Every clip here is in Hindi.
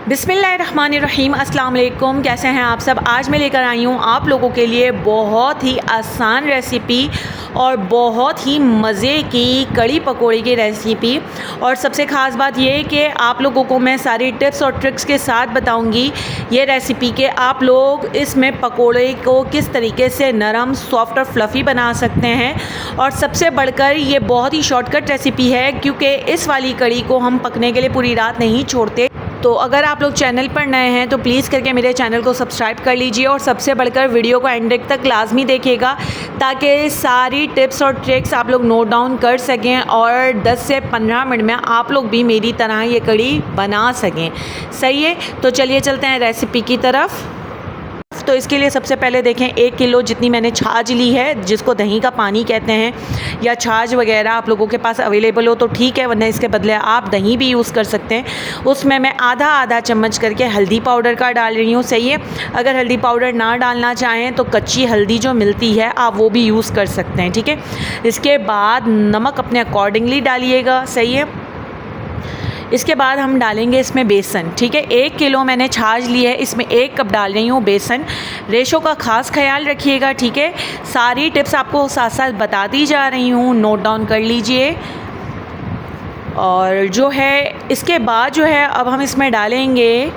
बिस्मिल्लाहिर्रहमानिर्रहीम। अस्सलाम वालेकुम। कैसे हैं आप सब। आज मैं लेकर आई हूँ आप लोगों के लिए बहुत ही आसान रेसिपी और बहुत ही मज़े की कड़ी पकौड़े की रेसिपी। और सबसे ख़ास बात ये है कि आप लोगों को मैं सारी टिप्स और ट्रिक्स के साथ बताऊँगी ये रेसिपी के आप लोग इसमें पकौड़े को किस तरीके से नरम, सॉफ्ट और फ्लफ़ी बना सकते हैं। और सबसे बढ़कर ये बहुत ही शॉर्टकट रेसिपी है क्योंकि इस वाली कड़ी को हम पकने के लिए पूरी रात नहीं छोड़ते। तो अगर आप लोग चैनल पर नए हैं तो प्लीज़ करके मेरे चैनल को सब्सक्राइब कर लीजिए और सबसे बढ़कर वीडियो को एंड तक लाजमी देखिएगा ताकि सारी टिप्स और ट्रिक्स आप लोग नोट डाउन कर सकें और 10 से 15 मिनट में आप लोग भी मेरी तरह ये कड़ी बना सकें। सही है, तो चलिए चलते हैं रेसिपी की तरफ। तो इसके लिए सबसे पहले देखें 1 किलो जितनी मैंने छाछ ली है, जिसको दही का पानी कहते हैं, या छाछ वगैरह आप लोगों के पास अवेलेबल हो तो ठीक है, वरना इसके बदले आप दही भी यूज़ कर सकते हैं। उसमें मैं आधा चम्मच करके हल्दी पाउडर का डाल रही हूँ। सही है, अगर हल्दी पाउडर ना डालना चाहें तो कच्ची हल्दी जो मिलती है आप वो भी यूज़ कर सकते हैं। ठीक है, इसके बाद नमक अपने अकॉर्डिंगली डालिएगा। सही है, इसके बाद हम डालेंगे इसमें बेसन। ठीक है, 1 किलो मैंने छाछ ली है, इसमें 1 कप डाल रही हूँ बेसन। रेशो का ख़ास ख्याल रखिएगा। ठीक है, सारी टिप्स आपको साथ साथ बताती जा रही हूँ, नोट डाउन कर लीजिए। और जो है इसके बाद जो है अब हम इसमें डालेंगे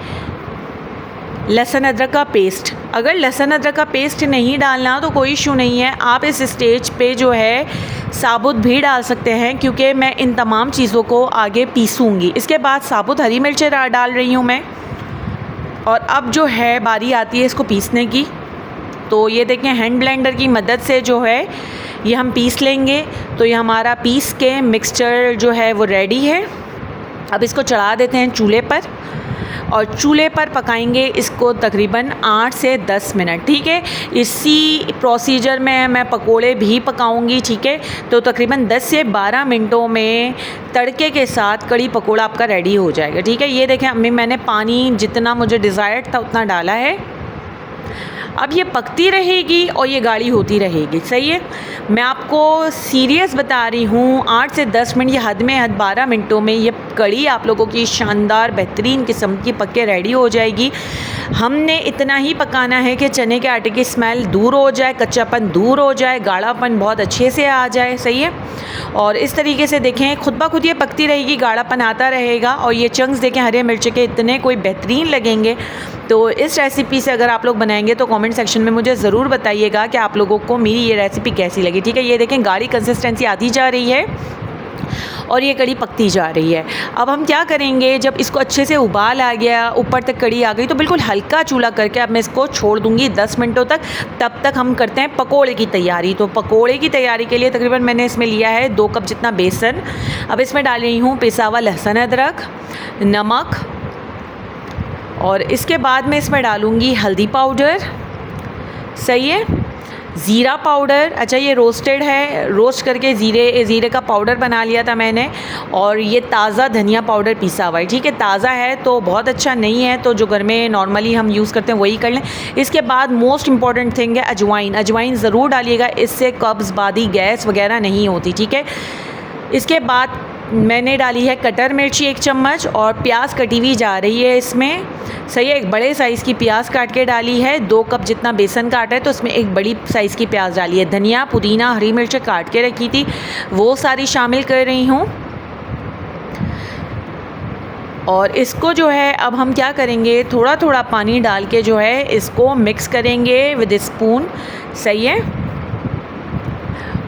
लहसुन अदरक का पेस्ट। अगर लहसुन अदरक का पेस्ट नहीं डालना तो कोई इशू नहीं है, आप इस स्टेज पे जो है साबुत भी डाल सकते हैं क्योंकि मैं इन तमाम चीज़ों को आगे पीसूँगी। इसके बाद साबुत हरी मिर्चें डाल रही हूँ मैं। और अब जो है बारी आती है इसको पीसने की। तो ये देखें हैंड ब्लेंडर की मदद से जो है ये हम पीस लेंगे। तो ये हमारा पीस के मिक्सचर जो है वो रेडी है। अब इसको चढ़ा देते हैं चूल्हे पर और चूल्हे पर पकाएंगे इसको तकरीबन 8 से 10 मिनट। ठीक है, इसी प्रोसीजर में मैं पकोड़े भी पकाऊंगी। ठीक है, तो तकरीबन 10 से 12 मिनटों में तड़के के साथ कड़ी पकोड़ा आपका रेडी हो जाएगा। ठीक है, ये देखें अम्मी मैंने पानी जितना मुझे डिज़ायर्ड था उतना डाला है। अब ये पकती रहेगी और ये गाढ़ी होती रहेगी। सही है, मैं आपको सीरियस बता रही हूँ, 8 से 10 मिनट, ये हद में हद 12 मिनटों में ये कड़ी आप लोगों की शानदार बेहतरीन किस्म की पक के रेडी हो जाएगी। हमने इतना ही पकाना है कि चने के आटे की स्मेल दूर हो जाए, कच्चापन दूर हो जाए, गाढ़ापन बहुत अच्छे से आ जाए। सही है, और इस तरीके से देखें खुद ब खुद ये पकती रहेगी, गाढ़ापन आता रहेगा। और ये चंक्स देखें हरे मिर्च के इतने कोई बेहतरीन लगेंगे। तो इस रेसिपी से अगर आप लोग बनाएंगे तो कमेंट सेक्शन में मुझे ज़रूर बताइएगा कि आप लोगों को मेरी ये रेसिपी कैसी लगी। ठीक है, ये देखें गाढ़ी कंसिस्टेंसी आती जा रही है और ये कड़ी पकती जा रही है। अब हम क्या करेंगे, जब इसको अच्छे से उबाल आ गया, ऊपर तक कड़ी आ गई, तो बिल्कुल हल्का चूल्हा करके अब मैं इसको छोड़ दूंगी 10 मिनटों तक। तब तक हम करते हैं पकोड़े की तैयारी। तो पकोड़े की तैयारी के लिए तकरीबन मैंने इसमें लिया है 2 कप जितना बेसन। अब इसमें डाल रही हूँ पिसा हुआ लहसुन अदरक, नमक, और इसके बाद मैं इसमें डालूँगी हल्दी पाउडर। सही है, ज़ीरा पाउडर। अच्छा, ये रोस्टेड है, रोस्ट करके ज़ीरे का पाउडर बना लिया था मैंने। और ये ताज़ा धनिया पाउडर पीसा हुआ है। ठीक है, ताज़ा है तो बहुत अच्छा, नहीं है तो जो घर में नॉर्मली हम यूज़ करते हैं वही कर लें। इसके बाद मोस्ट इम्पॉर्टेंट थिंग है अजवाइन। अजवाइन ज़रूर डालिएगा, इससे कब्ज़, बादी, गैस वगैरह नहीं होती। ठीक है, इसके बाद मैंने डाली है कटर मिर्ची 1 चम्मच और प्याज कटी हुई जा रही है इसमें। सही है, एक बड़े साइज़ की प्याज काट के डाली है। 2 कप जितना बेसन काटा है तो उसमें एक बड़ी साइज़ की प्याज डाली है। धनिया, पुदीना, हरी मिर्च काट के रखी थी वो सारी शामिल कर रही हूँ। और इसको जो है अब हम क्या करेंगे, थोड़ा थोड़ा पानी डाल के जो है इसको मिक्स करेंगे विद स्पून। सही है,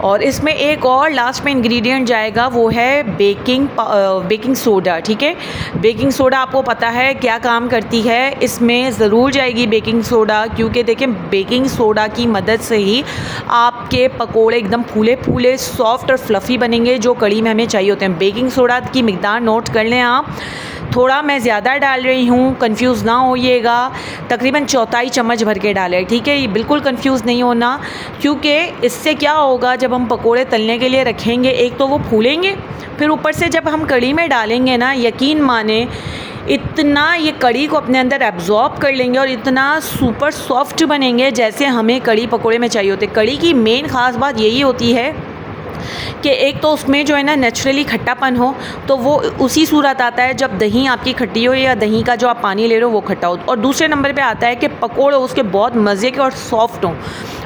और इसमें एक और लास्ट में इंग्रेडिएंट जाएगा, वो है बेकिंग सोडा। ठीक है, बेकिंग सोडा आपको पता है क्या काम करती है, इसमें ज़रूर जाएगी बेकिंग सोडा क्योंकि देखें बेकिंग सोडा की मदद से ही आपके पकोड़े एकदम फूले फूले, सॉफ्ट और फ्लफ़ी बनेंगे जो कड़ी में हमें चाहिए होते हैं। बेकिंग सोडा की मिकदार नोट कर लें आप, थोड़ा मैं ज़्यादा डाल रही हूँ, कंफ्यूज ना होइएगा। तकरीबन 1/4 चम्मच भर के डालें। ठीक है, ये बिल्कुल कंफ्यूज नहीं होना क्योंकि इससे क्या होगा, जब हम पकोड़े तलने के लिए रखेंगे एक तो वो फूलेंगे, फिर ऊपर से जब हम कड़ी में डालेंगे ना, यकीन माने इतना ये कड़ी को अपने अंदर एब्जॉर्ब कर लेंगे और इतना सुपर सॉफ्ट बनेंगे जैसे हमें कड़ी पकोड़े में चाहिए होते। कड़ी की मेन ख़ास बात यही होती है कि एक तो उसमें जो है ना नेचुरली खट्टापन हो, तो वो उसी सूरत आता है जब दही आपकी खट्टी हो या दही का जो आप पानी ले रहे हो वो खट्टा हो। और दूसरे नंबर पे आता है कि पकोड़े उसके बहुत मज़े के और सॉफ्ट हों।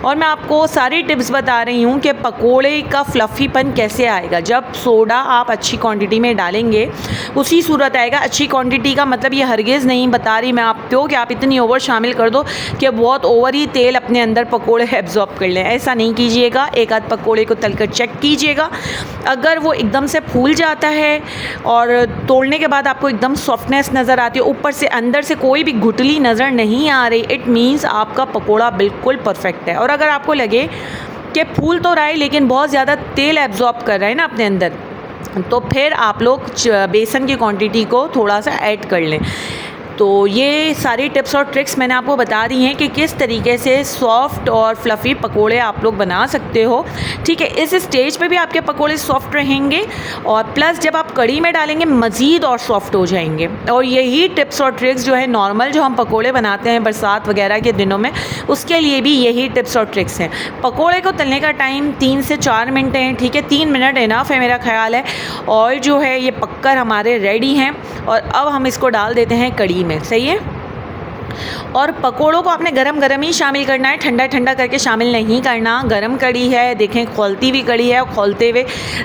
और मैं आपको सारी टिप्स बता रही हूँ कि पकोड़े का फ्लफ़ीपन कैसे आएगा। जब सोडा आप अच्छी क्वांटिटी में डालेंगे उसी सूरत आएगा। अच्छी क्वांटिटी का मतलब ये हरगिज़ नहीं बता रही मैं आपको कि आप इतनी ओवर शामिल कर दो कि बहुत ओवर ही तेल अपने अंदर पकोड़े एब्जॉर्ब कर लें। ऐसा नहीं कीजिएगा। एक आध पकोड़े को तलकर चेक कीजिएगा। अगर वो एकदम से फूल जाता है और तोड़ने के बाद आपको एकदम सॉफ्टनेस नज़र आती है, ऊपर से अंदर से कोई भी गुठली नज़र नहीं आ रही, इट मीन्स आपका पकोड़ा बिल्कुल परफेक्ट है। और अगर आपको लगे कि फूल तो रहा है लेकिन बहुत ज़्यादा तेल एब्जॉर्ब कर रहा है ना अपने अंदर, तो फिर आप लोग बेसन की क्वांटिटी को थोड़ा सा ऐड कर लें। तो ये सारी टिप्स और ट्रिक्स मैंने आपको बता दी हैं कि किस तरीके से सॉफ़्ट और फ्लफ़ी पकोड़े आप लोग बना सकते हो। ठीक है, इस स्टेज पे भी आपके पकोड़े सॉफ्ट रहेंगे और प्लस जब आप कढ़ी में डालेंगे मज़ीद और सॉफ्ट हो जाएंगे। और यही टिप्स और ट्रिक्स जो है नॉर्मल जो हम पकोड़े बनाते हैं बरसात वगैरह के दिनों में, उसके लिए भी यही टिप्स और ट्रिक्स हैं। पकोड़े को तलने का टाइम 3 से 4 मिनट है। ठीक है, 3 मिनट इनफ है मेरा ख़्याल है। और जो है ये पककर हमारे रेडी हैं और अब हम इसको डाल देते हैं कढ़ी में। सही है। और पकोड़ों को आपने गरम गरम ही शामिल करना है, ठंडा ठंडा करके शामिल नहीं करना। गरम कढ़ी है, देखें खौलती हुई कढ़ी है और खौलते हुए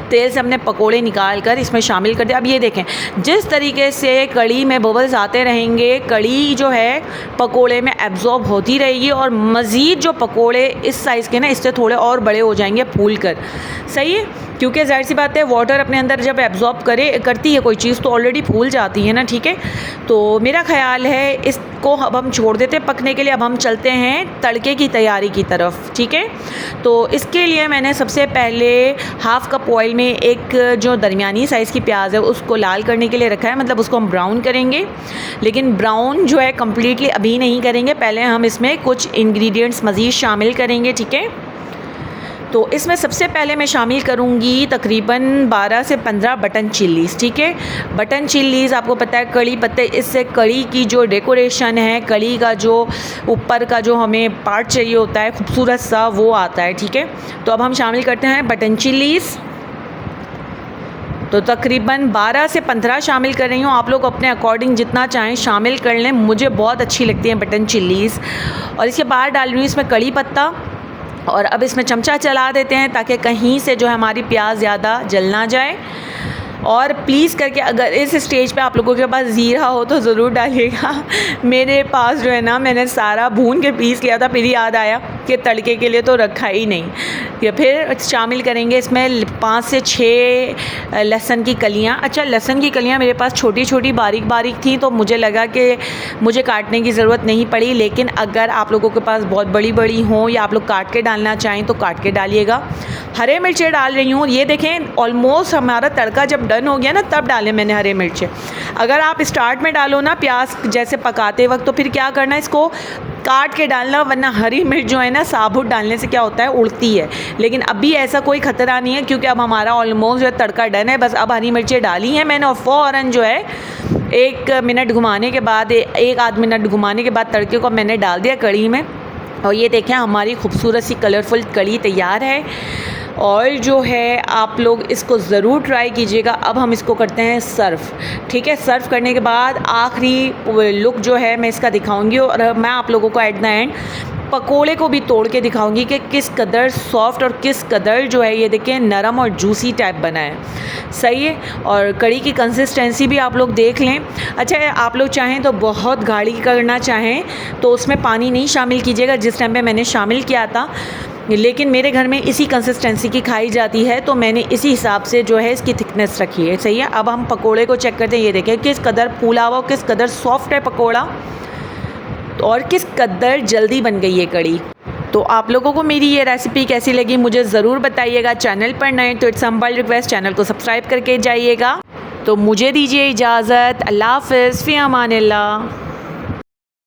तेल से हमने पकोड़े निकाल कर इसमें शामिल कर दिया। अब ये देखें जिस तरीके से कढ़ी में बबल्स आते रहेंगे, कढ़ी जो है पकोड़े में एब्जॉर्ब होती रहेगी और मज़ीद जो पकोड़े इस साइज़ के ना इससे थोड़े और बड़े हो जाएंगे फूल कर। सही है, क्योंकि ज़ाहिर सी बात है वाटर अपने अंदर जब एब्जॉर्ब करती है कोई चीज़ तो ऑलरेडी फूल जाती है ना। ठीक है, तो मेरा ख़्याल है इसको अब हम छोड़ देते हैं पकने के लिए। अब हम चलते हैं तड़के की तैयारी की तरफ। ठीक है, तो इसके लिए मैंने सबसे पहले हाफ़ कप ऑयल में एक जो दरमियानी साइज़ की प्याज है उसको लाल करने के लिए रखा है। मतलब उसको हम ब्राउन करेंगे, लेकिन ब्राउन जो है कम्प्लीटली अभी नहीं करेंगे। पहले हम इसमें कुछ इंग्रेडिएंट्स मज़ीद शामिल करेंगे। ठीक है, तो इसमें सबसे पहले मैं शामिल करूंगी तकरीबन 12 से 15 बटन चिल्लीज़। ठीक है, बटन चिल्लीज़ आपको पता है कड़ी पत्ते, इससे कड़ी की जो डेकोरेशन है, कड़ी का जो ऊपर का जो हमें पार्ट चाहिए होता है खूबसूरत सा, वो आता है। ठीक है, तो अब हम शामिल करते हैं बटन चिल्लीज़। तो तकरीबन 12 से 15 शामिल कर रही हूँ। आप लोग अपने अकॉर्डिंग जितना चाहें शामिल कर लें। मुझे बहुत अच्छी लगती हैं बटन चिल्लीज़। और इसके बाद डाल रही हूँ इसमें कड़ी पत्ता और अब इसमें चमचा चला देते हैं ताकि कहीं से जो है हमारी प्याज ज़्यादा जल ना जाए। और प्लीज़ करके अगर इस स्टेज पे आप लोगों के पास ज़ीरा हो तो ज़रूर डालिएगा। मेरे पास जो है ना मैंने सारा भून के पीस लिया था, फिर याद आया कि तड़के के लिए तो रखा ही नहीं। या फिर शामिल करेंगे इसमें 5 से 6 लहसुन की कलियाँ। अच्छा, लहसुन की कलियाँ मेरे पास छोटी छोटी बारीक बारीक थी तो मुझे लगा कि मुझे काटने की ज़रूरत नहीं पड़ी, लेकिन अगर आप लोगों के पास बहुत बड़ी बड़ी हों या आप लोग काट के डालना चाहें तो काट के डालिएगा। हरे मिर्चें डाल रही हूँ। ये देखें ऑलमोस्ट हमारा तड़का जब डन हो गया ना तब डाले मैंने हरे मिर्चें। अगर आप स्टार्ट में डालो ना प्याज जैसे पकाते वक्त तो फिर क्या करना, इसको काट के डालना, वरना हरी मिर्च जो है ना साबुत डालने से क्या होता है उड़ती है। लेकिन अभी ऐसा कोई ख़तरा नहीं है क्योंकि अब हमारा ऑलमोस्ट जो है तड़का डन है। बस अब हरी मिर्चें डाली हैं मैंने और फ़ौरन जो है 1 मिनट घुमाने के बाद, 1 आध मिनट घुमाने के बाद तड़के को मैंने डाल दिया कढ़ी में। और ये देखें हमारी खूबसूरत सी कलरफुल कढ़ी तैयार है। और जो है आप लोग इसको ज़रूर ट्राई कीजिएगा। अब हम इसको करते हैं सर्व। ठीक है, सर्व करने के बाद आखिरी लुक जो है मैं इसका दिखाऊंगी और मैं आप लोगों को एट द एंड पकोड़े को भी तोड़ के दिखाऊंगी कि किस कदर सॉफ्ट और किस कदर जो है ये देखें नरम और जूसी टाइप बना है। सही है, और कड़ी की कंसिस्टेंसी भी आप लोग देख लें। अच्छा, आप लोग चाहें तो बहुत गाढ़ी करना चाहें तो उसमें पानी नहीं शामिल कीजिएगा जिस टाइम पे मैंने शामिल किया था, लेकिन मेरे घर में इसी कंसिस्टेंसी की खाई जाती है तो मैंने इसी हिसाब से जो है इसकी थिकनेस रखी है। सही है, अब हम पकोड़े को चेक करते हैं। ये देखें किस कदर फूला हुआ, किस कदर सॉफ्ट है पकोड़ा और किस कदर जल्दी बन गई है कड़ी। तो आप लोगों को मेरी ये रेसिपी कैसी लगी मुझे ज़रूर बताइएगा। चैनल पर नए तो इट्स हम्बल रिक्वेस्ट चैनल को सब्सक्राइब करके जाइएगा। तो मुझे दीजिए इजाज़त। अल्लाह हाफ़िज़, फ़ी अमानिल्लाह।